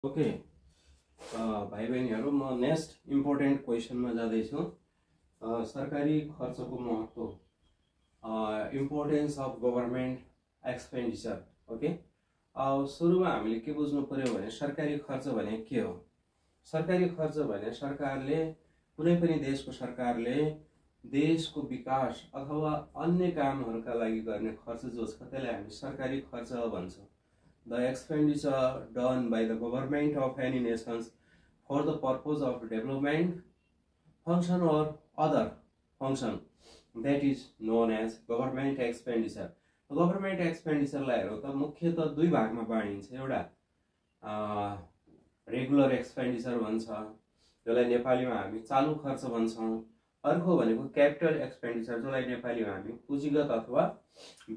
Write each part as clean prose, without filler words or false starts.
Okay भाइ बहिनीहरू म नेक्स्ट इम्पोर्टेन्ट क्वेसनमा जाँदैछु। सरकारी खर्चको महत्त्व, importance of government expenditure. Okay, सुरुमा हामीले के बुझ्नु पर्यो भने सरकारी खर्च भने के हो। सरकारी खर्च भने सरकारले, कुनै पनि देशको सरकारले देशको विकास अथवा अन्य कामहरूका लागि गर्ने खर्च जो छ त्यसलाई हामी सरकारी खर्च भन्छौँ। The expenditure done by the government of any nations for the purpose of development function or other function, that is known as government expenditure. Government expenditure लाई हेरौँ त मुख्यतः दुई भागमा बाँडिन्छ। एउटा रेगुलर एक्सपेन्डिचर भन्छ, जसलाई नेपालीमा हामी चालु खर्च भन्छौँ। अर्को भनेको क्यापिटल एक्सपेन्डिचर, जसलाई नेपालीमा हामी पुँजीगत अथवा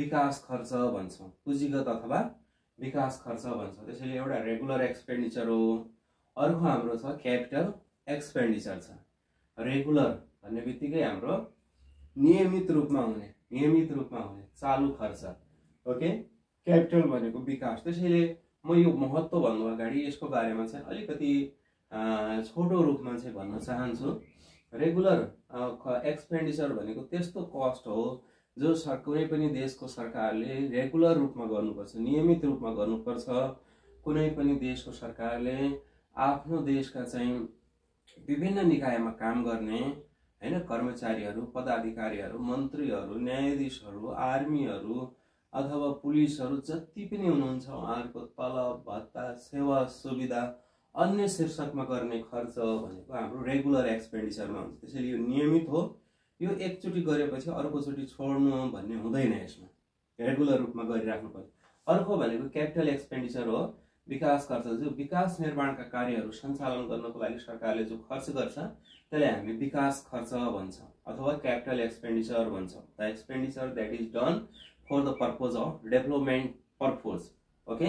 विकास खर्च भन्छौँ। पुँजीगत अथवा विकास खर्च भन्छ। त्यसैले एउटा रेगुलर एक्सपेन्डिचर हो, अर्को हाम्रो छ क्यापिटल एक्सपेन्डिचर छ। रेगुलर भन्ने बित्तिकै हाम्रो नियमित रूपमा हुने चालु खर्च। ओके, क्यापिटल भनेको विकास। त्यसैले म यो महत्त्व भन्नु अगाडि यसको बारेमा चाहिँ अलिकति छोटो रूपमा चाहिँ भन्न चाहन्छु। रेगुलर एक्सपेन्डिचर भनेको त्यस्तो कस्ट हो जो कुनै पनि देशको सरकारले रेगुलर रूपमा गर्नुपर्छ, नियमित रूपमा गर्नुपर्छ। कुनै पनि देशको सरकारले आफ्नो देशका चाहिँ विभिन्न निकायमा काम गर्ने हैन कर्मचारीहरू, पदाधिकारीहरू, मन्त्रीहरू, न्यायाधीशहरू, आर्मीहरू अथवा पुलिसहरू जति पनि हुनुहुन्छ उहाँहरूको तलब भत्ता, सेवा सुविधा अन्य शीर्षकमा गर्ने खर्च भनेको हाम्रो रेगुलर एक्सपेन्डिचरमा हुन्छ। त्यसैले यो नियमित हो। यो एकचोटि गरेपछि अर्कोचोटि छोड्नु भन्ने हुँदैन, यसमा रेगुलर रूपमा गरिराख्नु पर्छ। अर्को भनेको क्यापिटल एक्सपेन्डिचर हो, विकास खर्च। जो विकास निर्माणका कार्यहरू सञ्चालन गर्नको लागि सरकारले जो खर्च गर्छ त्यसलाई हामी विकास खर्च भन्छौँ अथवा क्यापिटल एक्सपेन्डिचर भन्छौँ। The expenditure that is done for the purpose of development purpose. Okay,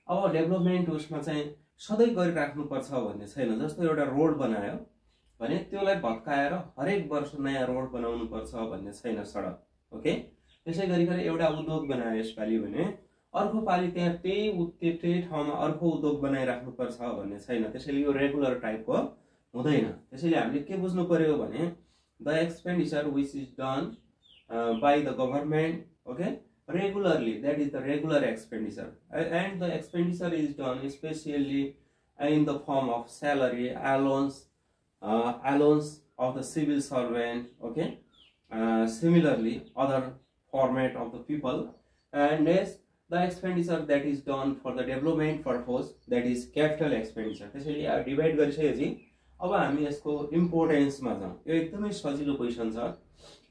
अब डेभलपमेन्ट उसमा चाहिँ सधैँ गरिराख्नुपर्छ भन्ने छैन। जस्तो एउटा रोड बनायो भने त्यसलाई भत्काएर हरेक वर्ष नयाँ रोड बनाउनु पर्छ भन्ने छैन सडक। ओके, त्यसै गरिकन एउटा उद्योग बनायो यसपालि भने अर्को पालि त्यहाँ त्यही ठाउँमा अर्को उद्योग बनाइराख्नुपर्छ भन्ने छैन। त्यसैले यो रेगुलर टाइपको हुँदैन। त्यसैले हामीले के बुझ्नु पर्यो भने the expenditure which is done by the government, okay, regularly, that is the regular expenditure, and the expenditure is done especially in the form of salary, allowance of the civil servant. Okay, similarly other format of the people, and yes, the expenditure that is done for the development purpose, that is capital expenditure. त्यसैले अब divide गरिसकेपछि अब हामी यसको इम्पोर्टेन्समा जाउँ। यो एकदमै सजिलो क्वेसन छ।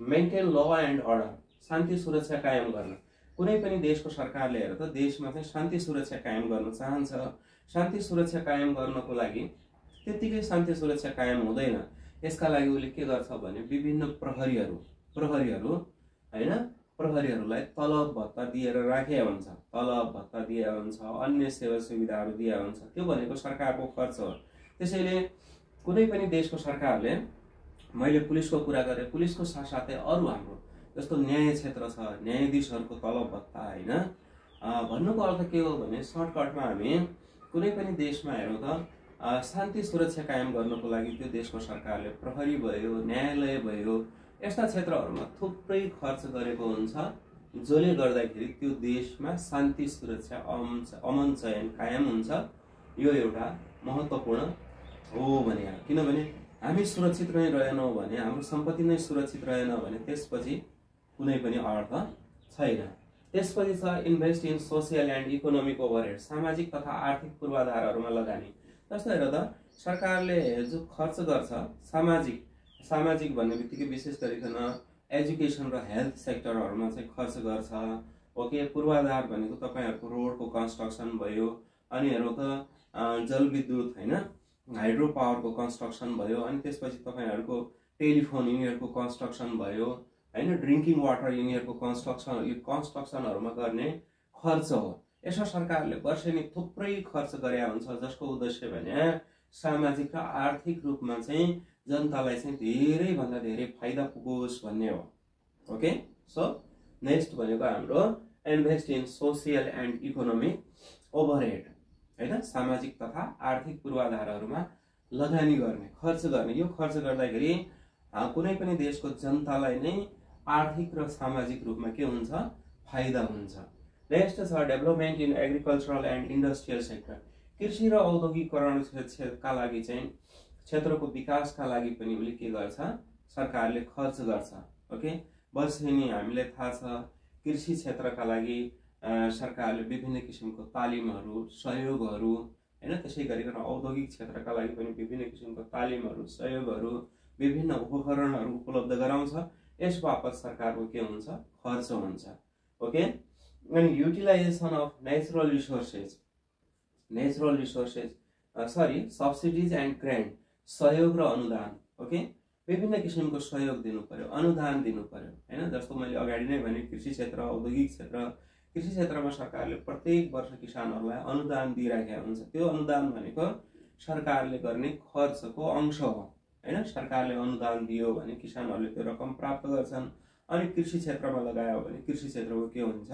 मेन्टेन ल एन्ड अर्डर, शान्ति सुरक्षा कायम गर्न। कुनै पनि देशको सरकारले हेर त देशमा चाहिँ शान्ति सुरक्षा कायम गर्न चाहन्छ। शान्ति सुरक्षा कायम गर्नको लागि त्यतिकै शान्ति सुरक्षा कायम हुँदैन। यसका लागि उसले के गर्छ भने विभिन्न प्रहरीहरू हैन, प्रहरीहरूलाई तलब भत्ता दिएर राखेको हुन्छ, तलब भत्ता दिएको हुन्छ, अन्य सेवा सुविधाहरू दिएको हुन्छ। त्यो भनेको सरकारको खर्च हो। त्यसैले कुनै पनि देशको सरकारले, मैले पुलिसको कुरा गरेँ, पुलिसको साथसाथै अरू हाम्रो जस्तो न्याय क्षेत्र छ, न्यायाधीशहरूको तलब भत्ता हैन। भन्नुको अर्थ के हो भने सर्टकटमा हामी कुनै पनि देशमा हेरौँ त शान्ति सुरक्षा कायम गर्नको लागि त्यो देशको सरकारले प्रहरी भयो, न्यायालय भयो, यस्ता क्षेत्रहरूमा थुप्रै खर्च गरेको हुन्छ, जसले गर्दाखेरि त्यो देशमा शान्ति सुरक्षा अमन चयन कायम हुन्छ। यो एउटा महत्त्वपूर्ण हो भने, किनभने हामी सुरक्षित नै रहेनौँ भने, हाम्रो सम्पत्ति नै सुरक्षित रहेन भने त्यसपछि कुनै पनि अर्थ छैन। त्यसपछि छ invest in social and economic overhead, सामाजिक तथा आर्थिक पूर्वाधारहरूमा लगानी। जस्तो हेर त सरकारले जो खर्च गर्छ सामाजिक भन्ने बित्तिकै विशेष गरिकन एजुकेसन र हेल्थ सेक्टरहरूमा चाहिँ खर्च गर्छ। ओके, पूर्वाधार भनेको तपाईँहरूको रोडको कन्स्ट्रक्सन भयो, अनि हेरौँ त जलविद्युत हैन, हाइड्रो पावरको कन्स्ट्रक्सन भयो, अनि त्यसपछि तपाईँहरूको टेलिफोन यिनीहरूको कन्स्ट्रक्सन भयो हैन, ड्रिङ्किङ वाटर यिनीहरूको कन्स्ट्रक्सन, यो कन्स्ट्रक्सनहरूमा गर्ने खर्च हो। यसो सरकारले वर्षेनी थुप्रै खर्च गरे हुन्छ, जसको उद्देश्य भने सामाजिक र आर्थिक रूपमा चाहिँ जनतालाई चाहिँ धेरैभन्दा धेरै फाइदा पुगोस् भन्ने हो। ओके, सो नेक्स्ट भनेको हाम्रो invest in social and economic overhead हैन सामाजिक तथा आर्थिक पूर्वाधारहरूमा लगानी गर्ने खर्च गर्ने। यो खर्च गर्दाखेरि कुनै पनि देशको जनतालाई नै आर्थिक र सामाजिक रूपमा के हुन्छ फाइदा हुन्छ। नेक्स्ट छ development in agricultural and industrial sector. कृषि र औद्योगिकरण का लागि चाहिँ क्षेत्रको विकासका लागि पनि उले के गर्छ सरकारले खर्च गर्छ। ओके वर्षेनी हामीलाई थाहा छ कृषि क्षेत्रका लागि सरकारले विभिन्न किसिमको तालिमहरू सहयोगहरू हैन त्यसै गरिकन औद्योगिक क्षेत्रका लागि पनि विभिन्न किसिमको तालिमहरू सहयोगहरू विभिन्न उपकरणहरू उपलब्ध गराउँछ। यस बापत सरकारको के हुन्छ खर्च हुन्छ। ओके अनि utilisation of natural resources subsidies and grant सहयोग र अनुदान। ओके विभिन्न किसिमको सहयोग दिनु पर्यो अनुदान दिनु पर्यो हैन। जस्तो मैले अगाडि नै भने कृषि क्षेत्र औद्योगिक क्षेत्र कृषि क्षेत्रमा सरकारले प्रत्येक वर्ष किसानहरूलाई अनुदान दिइराखेको हुन्छ। त्यो अनुदान भनेको सरकारले गर्ने खर्चको अंश हो हैन। सरकारले अनुदान दियो भने किसानहरूले त्यो रकम प्राप्त गर्छन् अनि कृषि क्षेत्रमा लगायो भने कृषि क्षेत्रको के हुन्छ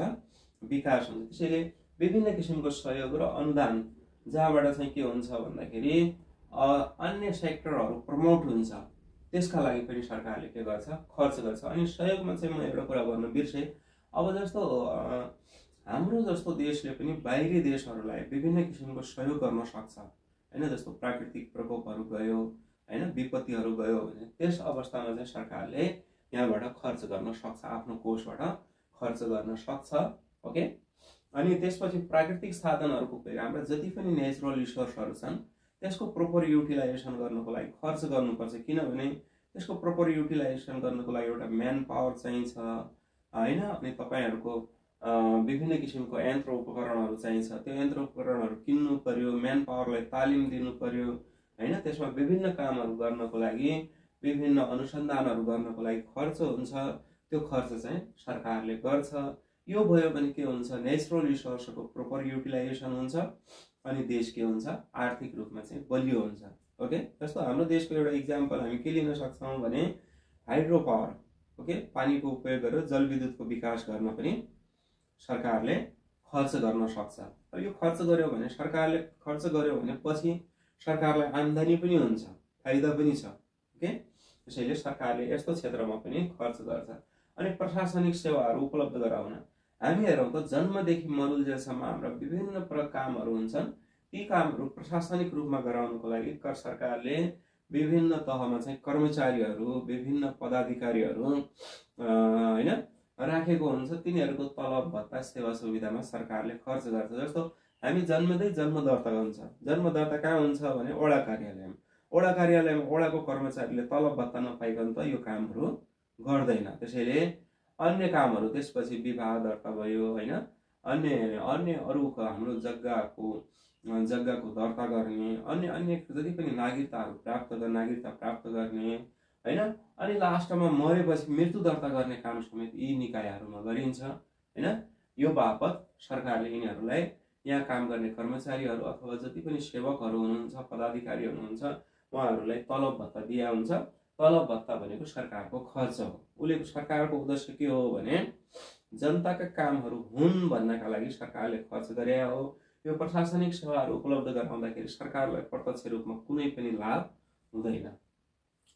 विकास हुन्छ। त्यसैले विभिन्न किसिमको सहयोग र अनुदान जहाँबाट चाहिँ के हुन्छ भन्दाखेरि अन्य सेक्टरहरू प्रमोट हुन्छ त्यसका लागि पनि सरकारले के गर्छ खर्च गर्छ। अनि सहयोगमा चाहिँ म एउटा कुरा भन्न बिर्से। अब जस्तो हाम्रो जस्तो देशले पनि बाहिरी देशहरूलाई विभिन्न किसिमको सहयोग गर्न सक्छ हैन। जस्तो प्राकृतिक प्रकोपहरू गयो हैन विपत्तिहरू गयो भने त्यस अवस्थामा चाहिँ सरकारले यहाँबाट खर्च गर्न सक्छ आफ्नो कोषबाट खर्च गर्न सक्छ। ओके अनि त्यसपछि प्राकृतिक साधनहरूको हाम्रो जति पनि नेचुरल रिसोर्सहरू छन् त्यसको प्रोपर युटिलाइजेसन गर्नको लागि खर्च गर्नुपर्छ। किनभने त्यसको प्रोपर युटिलाइजेसन गर्नको लागि एउटा म्यान पावर चाहिन्छ हैन। अनि तपाईहरुको विभिन्न किसिमको यन्त्र उपकरणहरू चाहिन्छ। त्यो यन्त्र उपकरणहरू किन्नु पर्यो म्यान पावरलाई तालिम दिनु पर्यो हैन। त्यसमा विभिन्न कामहरू गर्नको लागि विभिन्न अनुसन्धानहरू गर्नको लागि खर्च हुन्छ। त्यो खर्च चाहिँ सरकारले गर्छ। यो भयो भने के हुन्छ नेचुरल रिसोर्सको प्रोपर युटिलाइजेसन हुन्छ अनि देश के हुन्छ आर्थिक रूपमा चाहिँ बलियो हुन्छ। ओके जस्तो हाम्रो देशको एउटा इक्जाम्पल हामी के लिन सक्छौं भने हाइड्रो पावर। ओके पानीको उपयोग गरेर जलविद्युतको विकास गर्न पनि सरकारले खर्च गर्न सक्छ। अब यो खर्च गर्यो भने सरकारले खर्च गर्यो भने पछि सरकारलाई आम्दानी पनि हुन्छ फाइदा पनि छ। ओके त्यसैले सरकारले यस्तो क्षेत्रमा पनि खर्च गर्छ। अनि प्रशासनिक सेवाहरू उपलब्ध गराउन हामी हेरौं त जन्मदेखि मरुन्जेलसम्म हाम्रा विभिन्न कामहरू हुन्छन्। ती कामहरू प्रशासनिक रूपमा गराउनको लागि सरकारले विभिन्न तहमा चाहिँ कर्मचारीहरू विभिन्न पदाधिकारीहरू हैन राखेको हुन्छ। तिनीहरूको तलब भत्ता सेवा सुविधामा सरकारले खर्च गर्छ। जस्तो हामी जन्मदै जन्म दर्ता हुन्छ। जन्म दर्ता कहाँ हुन्छ भने वडा कार्यालयमा। वडा कार्यालयमा वडाको कर्मचारीले तलब भत्ता नपाइकन त यो कामहरू गर्दैन। त्यसैले अन्य कामहरू त्यसपछि विवाह दर्ता भयो हैन अन्य अरूको हाम्रो जग्गाको दर्ता गर्ने अन्य जति पनि नागरिकता प्राप्त गर्ने हैन। अनि लास्टमा मरेपछि मृत्यु दर्ता गर्ने काम समेत यी निकायहरूमा गरिन्छ हैन। यो बापत सरकारले यिनीहरूलाई यहाँ काम गर्ने कर्मचारीहरू अथवा जति पनि सेवकहरू हुनुहुन्छ पदाधिकारी हुनुहुन्छ उहाँहरूलाई तलब भत्ता दिया हुन्छ। तलब भत्ता भनेको सरकारको खर्च हो। उले सरकारको उद्देश्य के हो भने जनताका कामहरू हुन् भन्नका लागि सरकारले खर्च गरे हो। यो प्रशासनिक सेवाहरू उपलब्ध गराउँदाखेरि सरकारलाई प्रत्यक्ष रूपमा कुनै पनि लाभ हुँदैन।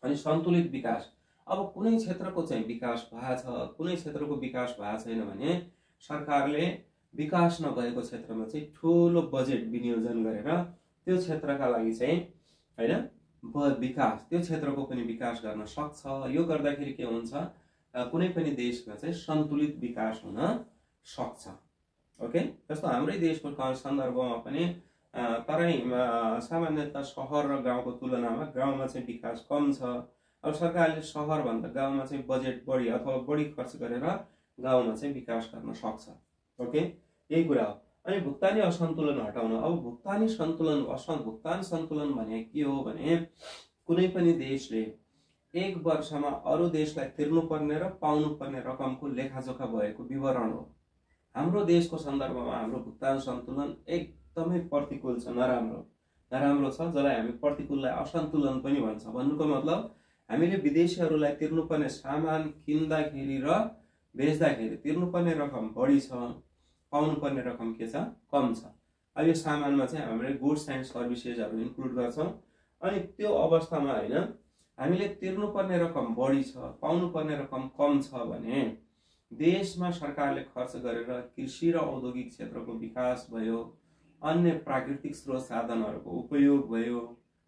अनि सन्तुलित विकास। अब कुनै क्षेत्रको चाहिँ विकास भएको छ कुनै क्षेत्रको विकास भएको छैन भने सरकारले विकास नभएको क्षेत्रमा चाहिँ ठूलो बजेट विनियोजन गरेर त्यो क्षेत्रका लागि चाहिँ हैन विकास त्यो क्षेत्रको पनि विकास गर्न सक्छ। यो गर्दाखेरि के हुन्छ कुनै पनि देशमा चाहिँ सन्तुलित विकास हुन सक्छ। ओके जस्तो हाम्रै देशको सन्दर्भमा पनि तराईमा सामान्यतः शहर र गाउँको तुलनामा गाउँमा चाहिँ विकास कम छ। अब सरकारले शहर भन्दा गाउँमा चाहिँ बजेट बढी अथवा बढी खर्च गरेर गाउँमा चाहिँ विकास गर्न सक्छ। ओके यही कुरा हो। अनि भुक्तानी असन्तुलन हटाउन। अब भुक्तान सन्तुलन भने के हो भने कुनै पनि देशले एक वर्षमा अरू देशलाई तिर्नुपर्ने र पाउनुपर्ने रकमको लेखाजोखा भएको विवरण हो। हाम्रो देशको सन्दर्भमा हाम्रो भुक्तान सन्तुलन एकदमै प्रतिकूल छ नराम्रो छ जसलाई हामी प्रतिकूललाई असन्तुलन पनि भन्छ। भन्नुको मतलब हामीले विदेशीहरूलाई तिर्नुपर्ने सामान किन्दाखेरि र बेच्दाखेरि तिर्नुपर्ने रकम बढी छ पाउनुपर्ने रकम के छ कम छ। अब यो सामानमा चाहिँ हामीले गुड्स एन्ड सर्भिसेसहरु इन्क्लुड गर्छौं। अनि त्यो अवस्थामा हैन हामीले तिर्नुपर्ने रकम बढी छ, पाउनुपर्ने रकम कम छ भने देशमा सरकारले खर्च गरेर कृषि र औद्योगिक क्षेत्रको विकास भयो, अन्य प्राकृतिक स्रोत साधनहरुको उपयोग भयो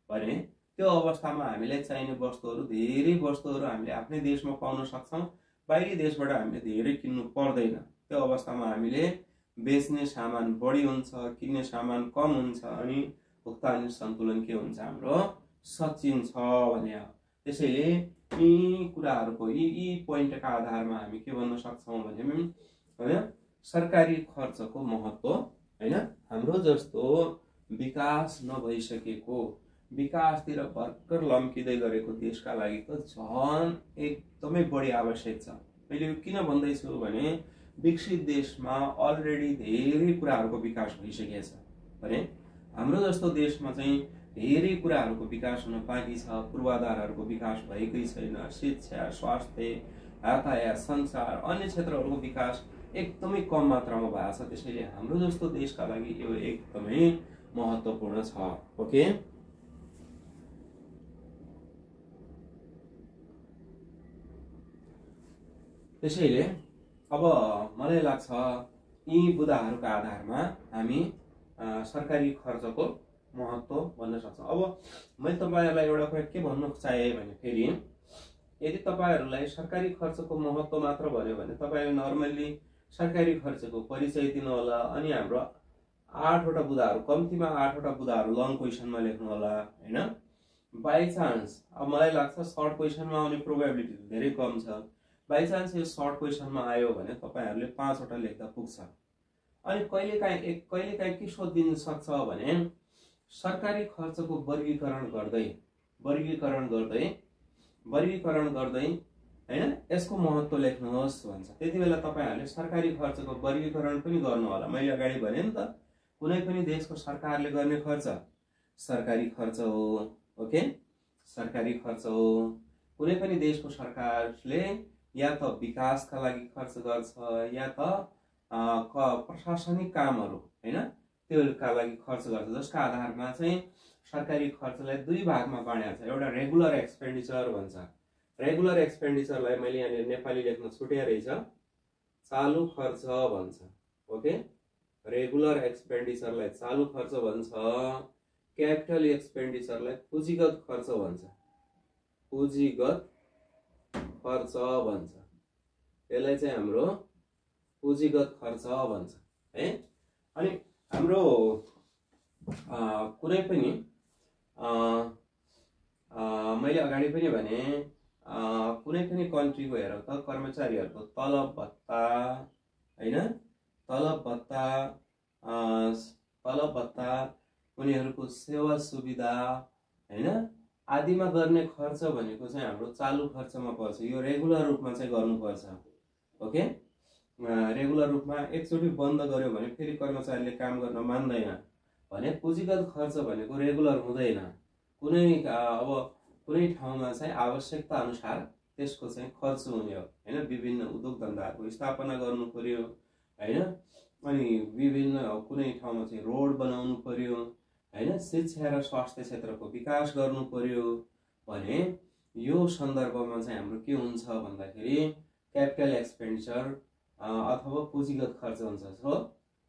भने त्यो अवस्थामा हामीले चाहिने वस्तुहरु धेरै वस्तुहरु हामीले आफ्नै देशमा पाउन सक्छौं। बाहिरी देशबाट हामीले धेरै किन्नु पर्दैन। त्यो अवस्थामा हामीले बेच्ने सामान बढी हुन्छ, किन्ने सामान कम हुन्छ अनि भुक्तानी सन्तुलन के हुन्छ हाम्रो सचिन्छ भने। त्यसैले यी कुराहरुको यी पोइन्टका आधारमा हामी के भन्न सक्छौं भने हैन सरकारी खर्चको महत्व हैन हाम्रो जस्तो विकास नभइसकेको, विकासतिर भर्खर लम्किदै गरेको देशका लागि त झन् एकदमै बढी आवश्यक छ। मैले यो किन भन्दै छु भने विकसित देशमा अलरेडी धेरै कुराहरुको विकास भइसकेको छ भने हाम्रो जस्तो देशमा चाहिँ धेरै कुराहरुको विकास हुन बाँकी छ। पूर्वाधारहरुको विकास भएकै छैन। शिक्षा, स्वास्थ्य, यातायात, संचार, अन्य क्षेत्रहरुको विकास एकदमै कम मात्रामा भएको छ। त्यसैले हाम्रो जस्तो देशका लागि यो एकदमै महत्त्वपूर्ण छ। ओके, त्यसैले अब मलाई लाग्छ यी बुदाहरुका आधारमा हामी सरकारी खर्चको महत्व भन्न सक्छौं। अब मैले तपाईहरुलाई एउटा कुरा के भन्न चाहे भने फेरि यदि तपाईहरुलाई सरकारी खर्चको महत्व मात्र भन्यो भने तपाईले नर्मली सरकारी खर्चको परिचय दिनु होला अनि हाम्रो 8 वटा बुदाहरु कम्तीमा 8 वटा बुदाहरु लङ क्वेशनमा लेख्नु होला हैन। बाइ चान्स अब मलाई लाग्छ सर्ट क्वेशनमा आउने प्रोबेबिलिटी धेरै कम छ। बाइ चान्स यो सर्ट क्वेशनमा आयो भने तपाईहरुले 5 वटा लेख्दा पुग्छ। अनि कहिलेकाहीँ के सोधिदिन सक्छ भने सरकारी खर्चको वर्गीकरण गर्दै हैन यसको महत्व लेख्नुहोस् भन्छ। त्यतिबेला तपाईहरुले सरकारी खर्चको वर्गीकरण पनि गर्नु होला। मैले अगाडि भने नि त कुनै पनि देशको सरकारले गर्ने खर्च सरकारी खर्च हो। ओके, सरकारी खर्च हो। कुनै पनि देशको सरकारले या त विकासका लागि खर्च गर्छ या त प्रशासनिक कामहरु हैन त्यसका लागि खर्च गर्छ। जसका आधारमा चाहिँ सरकारी खर्चलाई दुई भागमा बाँडेको छ। एउटा रेगुलर एक्सपेन्डिचर भन्छ। रेगुलर एक्सपेन्डिचरलाई मैले यहाँ नेपाली लेख्न छुटे रहेछ, चालु खर्च भन्छ। ओके, रेगुलर एक्सपेन्डिचरलाई चालु खर्च भन्छ। क्यापिटल एक्सपेन्डिचरलाई पुँजीगत खर्च भन्छ। पुँजीगत खर्च भन्छ। यसलाई चाहिँ हाम्रो पुँजीगत खर्च भन्छ है। अनि हाम्रो कुनै पनि मैले अगाडि पनि भने कुनै पनि कन्ट्रीको हेरौँ त कर्मचारीहरुको तलब भत्ता हैन, तलब भत्ता उनीहरुको सेवा सुविधा हैन आदिमा गर्ने खर्च भनेको चाहिँ हाम्रो चालु खर्चमा पर्छ। यो रेगुलर रूपमा चाहिँ गर्नुपर्छ। ओके, रेगुलर रूपमा एकचोटी बन्द गर्यो भने फेरि कर्मचारीले काम गर्न मान्दैन भने पुँजीगत खर्च भनेको रेगुलर हुँदैन। कुनै ठाउँमा चाहिँ आवश्यकता अनुसार त्यसको चाहिँ खर्च हुने हो हैन। विभिन्न उद्योग धन्दाहरुको स्थापना गर्नु पर्यो हैन। अनि विभिन्न कुनै ठाउँमा चाहिँ रोड बनाउनु पर्यो हैन। शिक्षा र स्वास्थ्य क्षेत्रको विकास गर्नु पर्यो भने यो सन्दर्भमा चाहिँ हाम्रो के हुन्छ भन्दाखेरि क्यापिटल एक्सपेन्डिचर अथवा पुँजीगत खर्च हुन्छ। So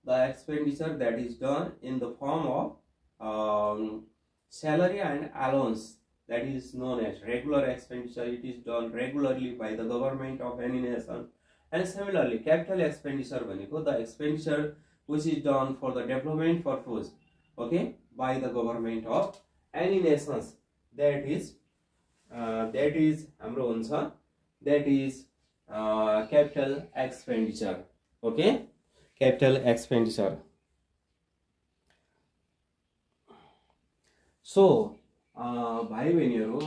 the expenditure that is done in the form of salary and allowance, that is known as regular expenditure. It is done regularly by the government of any nation. And similarly capital expenditure भनेको the expenditure which is done for the development purpose, okay, by the government of any nations. That is हाम्रो हुन्छ, that is capital expenditure. Okay, capital expenditure. So भाइ बहिनीहरु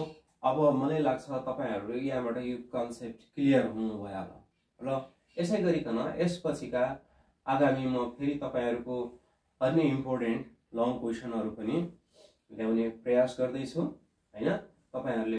अब मलाई लाग्छ तपाईहरुले यहाँबाट यो कन्सेप्ट क्लियर हुनुभयो होला र यसै गरिकन यसपछिका आगामी म फेरि तपाईहरुको अन्य इम्पोर्टेन्ट लङ क्वेशनहरु पनि ल्याउने प्रयास गर्दै छु हैन। तपाईहरुले